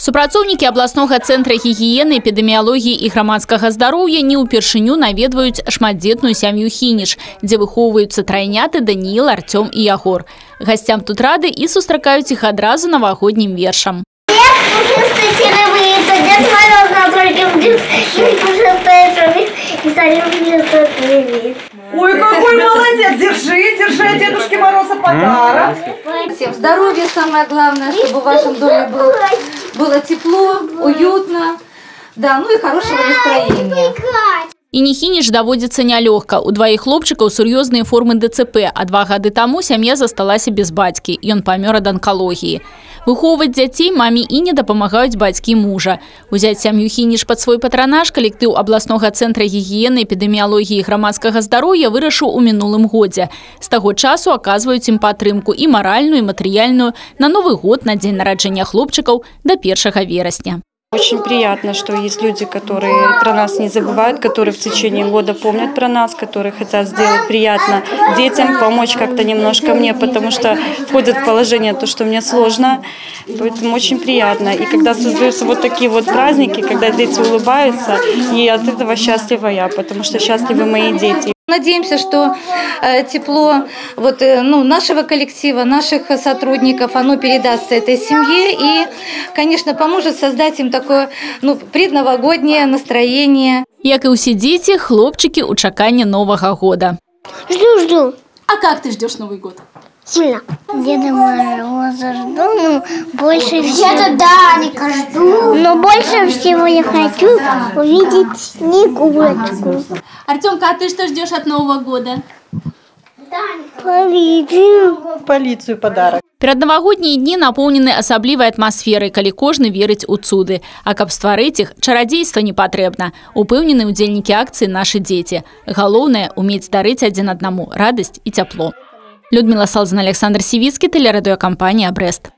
Супрацоўнікі абласнога цэнтра гігіены, эпідэміялогіі і грамадскага здароўя не ўпершыню наведваюць шматдзетную сям'ю Хініш, дзе выхоўваюцца трайняты Даніил, Артём і Ягор. Гасцям тут рады і сустракаюць іх адразу навагоднім вершам. Ой, какой молодец! Держи Дедушке Мороза подарок. Всем здоровья, самое главное, чтобы в вашем доме было тепло, уютно, да, ну и хорошего настроения. І не Хініш даводзіцца нялёгка. У дваіх хлопчыкаў сур'ёзныя формы ДЦП, а 2 гады таму сям'я засталася без бацькі. Ён памёр ад анкалогіі. Выхоўваць дзяцей маме Іне дапамагаюць бацькі мужа. Узяць сям'ю Хініш пад свой патранаж калектыў абласнога цэнтра гігіены, эпідэміялогіі і грамадскага здароўя вырашыў у мінулым годзе. З таго часу аказваюць ім падтрымку і маральную, і матэрыяльную на Новы год, на дзень нараджэння хлопчыкаў да 1 верасня. Очень приятно, что есть люди, которые про нас не забывают, которые в течение года помнят про нас, которые хотят сделать приятно детям, помочь как-то немножко мне, потому что входит в положение то, что мне сложно. Поэтому очень приятно. И когда создаются вот такие вот праздники, когда дети улыбаются, и от этого счастлива я, потому что счастливы мои дети. Надеемся, что тепло нашего коллектива, наших сотрудников, оно передастся этой семье и, конечно, поможет создать им такое предновогоднее настроение. Як и усе дети, хлопчики у чакання Нового года. Жду. А как ты ждешь Новый год? Сильно. Деда Мороза жду, больше всего... Деда Даника жду. Но больше всего я хочу увидеть Снегурочку. Артемка, а ты что ждешь от Нового года? Полицию подарок. Пераднавагоднія дні напоўнены асаблівай атмасферай, калі кожны верыць у цуды. А каб стварыць іх, чарадзейства не патрэбна. Упэўнены ўдзельнікі акцыі нашы дзеці. Галоўнае – умець дарыць адзін аднаму радасць і цяпло. Людмила Салзан, Александр Сивицкий, телерадиокомпания «Брест».